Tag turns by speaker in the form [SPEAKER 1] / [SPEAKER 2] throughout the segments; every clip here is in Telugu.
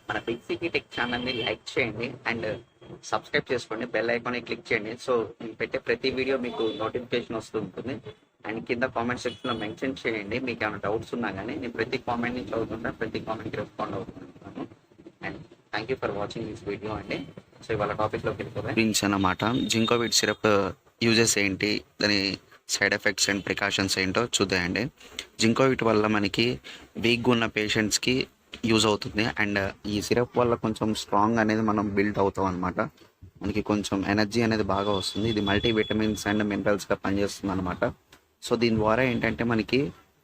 [SPEAKER 1] మన బిగ్ సిటీ టెక్ ఛానల్ని లైక్ చేయండి అండ్ సబ్స్క్రైబ్ చేసుకోండి, బెల్ ఐకాన్ని క్లిక్ చేయండి. సో నేను పెట్టే ప్రతి వీడియో మీకు నోటిఫికేషన్ వస్తుంటుంది. అండ్ కింద కామెంట్ సెక్షన్లో మెన్షన్ చేయండి మీకు ఏమైనా డౌట్స్ ఉన్నా కానీ. నేను ప్రతి కామెంట్ని చదువుతుంటాను, ప్రతి కామెంట్కి రెస్పాండ్ అవుతుంటాను. And thank you for watching this video అండి. సో ఇవాళ టాపిక్లోకి వెళ్ళిపోతాం గురించి అన్నమాట. జింకోవిట్ సిరప్ యూజెస్ ఏంటి, దాని సైడ్ ఎఫెక్ట్స్ అండ్ ప్రికాషన్స్ ఏంటో చూద్దామండి. జింకోవిట్ వల్ల మనకి వీక్గా ఉన్న పేషెంట్స్కి యూజ్ అవుతుంది. అండ్ ఈ సిరప్ వల్ల కొంచెం స్ట్రాంగ్ అనేది మనం బిల్డ్ అవుతాం అనమాట. మనకి కొంచెం ఎనర్జీ అనేది బాగా వస్తుంది. ఇది మల్టీ విటమిన్స్ అండ్ మినరల్స్గా పనిచేస్తుంది అనమాట. సో దీని ద్వారా ఏంటంటే మనకి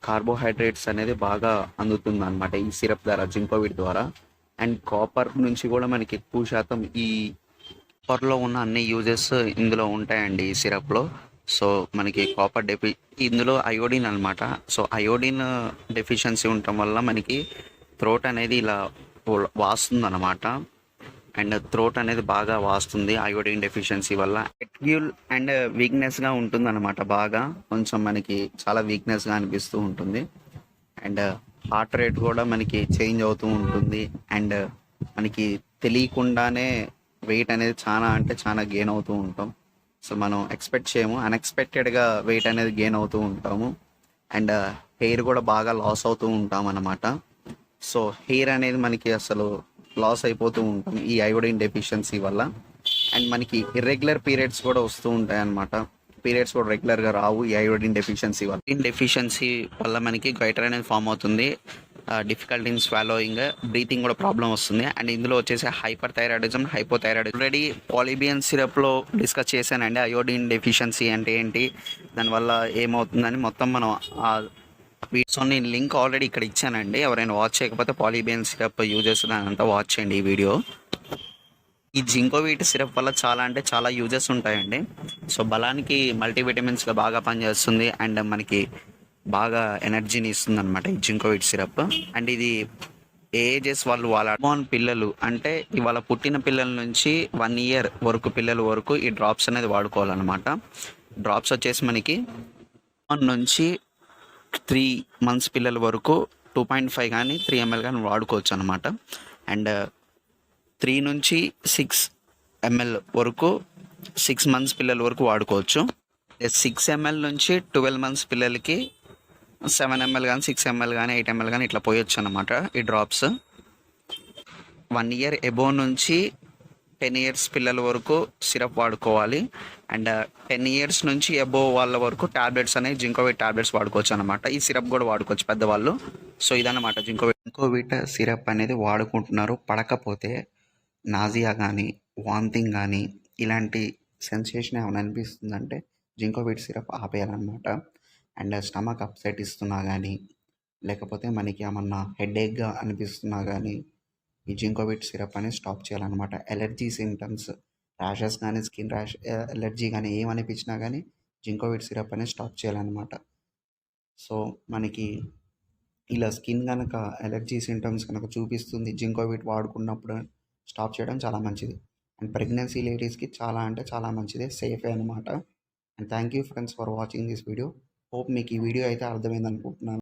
[SPEAKER 1] కార్బోహైడ్రేట్స్ అనేది బాగా అందుతుంది అనమాట ఈ సిరప్ ద్వారా, జింకోవిట్ ద్వారా. అండ్ కాపర్ నుంచి కూడా మనకి ఎక్కువ శాతం ఈ కాపర్లో ఉన్న అన్ని యూజెస్ ఇందులో ఉంటాయండి ఈ సిరప్లో. సో మనకి కాపర్ ఇందులో అయోడిన్ అనమాట. సో అయోడిన్ డెఫిషియన్సీ ఉండటం వల్ల మనకి థ్రోట్ అనేది ఇలా వాస్తుంది అనమాట. అండ్ థ్రోట్ అనేది బాగా వాస్తుంది అయోడిన్ డెఫిషియన్సీ వల్ల. ఎట్యూల్ అండ్ వీక్నెస్గా ఉంటుంది అనమాట. బాగా కొంచెం మనకి చాలా వీక్నెస్గా అనిపిస్తూ ఉంటుంది. అండ్ హార్ట్ రేట్ కూడా మనకి చేంజ్ అవుతూ ఉంటుంది. అండ్ మనకి తెలియకుండానే వెయిట్ అనేది చాలా అంటే చాలా గెయిన్ అవుతూ ఉంటాం. సో మనం ఎక్స్పెక్ట్ చేయము, అన్ఎక్స్పెక్టెడ్గా వెయిట్ అనేది గెయిన్ అవుతూ ఉంటాము. అండ్ హెయిర్ కూడా బాగా లాస్ అవుతూ ఉంటాం అన్నమాట. సో హెయిర్ అనేది మనకి అసలు లాస్ అయిపోతూ ఉంటాం ఈ అయోడిన్ డెఫిషియన్సీ వల్ల. అండ్ మనకి ఇర్రెగ్యులర్ పీరియడ్స్ కూడా వస్తూ ఉంటాయి అన్నమాట. పీరియడ్స్ కూడా రెగ్యులర్గా రావు ఈ అయోడిన్ డెఫిషియన్సీ వల్ల. డెఫిషియన్సీ వల్ల మనకి గైటర్ అనేది ఫామ్ అవుతుంది, డిఫికల్ట్ ఇన్ స్వాలోయింగ్, బ్రీతింగ్ కూడా ప్రాబ్లం వస్తుంది. అండ్ ఇందులో వచ్చేసి hyper thyroidism, hypothyroidism already Polybion సిరప్లో డిస్కస్ చేశానండి. అయోడిన్ డెఫిషియన్సీ అంటే ఏంటి, దానివల్ల ఏమవుతుందని మొత్తం మనం సో నేను లింక్ ఆల్రెడీ ఇక్కడ ఇచ్చానండి. ఎవరైనా వాచ్ చేయకపోతే పాలిబియన్ సిరప్ యూజ్ చేస్తుంది అంతా వాచ్ చేయండి ఈ వీడియో. ఈ జింకోవిట్ సిరప్ వల్ల చాలా అంటే చాలా యూజెస్ ఉంటాయండి. సో బలానికి మల్టీవిటమిన్స్గా బాగా పనిచేస్తుంది అండ్ మనకి బాగా ఎనర్జీని ఇస్తుంది అనమాట ఈ జింకోవిట్ సిరప్. అండ్ ఇది ఏజెస్ వాళ్ళు వాళ్ళ పిల్లలు అంటే ఇవాళ పుట్టిన పిల్లల నుంచి 1 year వరకు పిల్లల వరకు ఈ డ్రాప్స్ అనేది వాడుకోవాలన్నమాట. డ్రాప్స్ వచ్చేసి మనకి 1 నుంచి 3 months పిల్లల వరకు 2.5 కానీ 3 ml కానీ వాడుకోవచ్చు అనమాట. అండ్ 3 నుంచి 6 ml వరకు 6 months పిల్లల వరకు వాడుకోవచ్చు. 6 ml నుంచి 12 months పిల్లలకి 7 ml కానీ 6 ml కానీ 8 ml కానీ ఇట్లా పోయొచ్చు అనమాట ఈ డ్రాప్స్. 1 year ఎబో నుంచి 10 years పిల్లల వరకు సిరప్ వాడుకోవాలి. అండ్ 10 years నుంచి ఎబో వాళ్ళ వరకు టాబ్లెట్స్ అనేవి జింకోవిట్ టాబ్లెట్స్ వాడుకోవచ్చు అనమాట. ఈ సిరప్ కూడా వాడుకోవచ్చు పెద్దవాళ్ళు. సో ఇదన్నమాట జింకోవిట్ సిరప్ అనేది వాడుకుంటున్నారు. పడకపోతే నాజియా కానీ వాంతింగ్ కానీ ఇలాంటి సెన్సేషన్ ఏమైనా అనిపిస్తుందంటే జింకోవిట్ సిరప్ ఆపేయాలన్నమాట. అండ్ స్టమక్ అప్సెట్ ఇస్తున్నా కానీ లేకపోతే మనకి ఏమన్నా హెడేక్గా అనిపిస్తున్నా కానీ ఈ జింకోవిట్ సిరప్ అనేది స్టాప్ చేయాలన్నమాట. ఎలర్జీ సిమ్టమ్స్, ర్యాషెస్ కానీ స్కిన్ ర్యాష్ ఎలర్జీ కానీ ఏమనిపించినా కానీ జింకోవిట్ సిరప్ అనేది స్టాప్ చేయాలన్నమాట. సో మనకి ఇలా స్కిన్ కనుక ఎలర్జీ సింటమ్స్ కనుక చూపిస్తుంది, జింకోవిట్ వాడుకున్నప్పుడు స్టాప్ చేయడం చాలా మంచిది. అండ్ ప్రెగ్నెన్సీ లేడీస్కి చాలా అంటే చాలా మంచిది, సేఫే అనమాట. And thank you friends for watching this video. Hope మీకు ఈ వీడియో అయితే అర్థమైంది అనుకుంటున్నాను.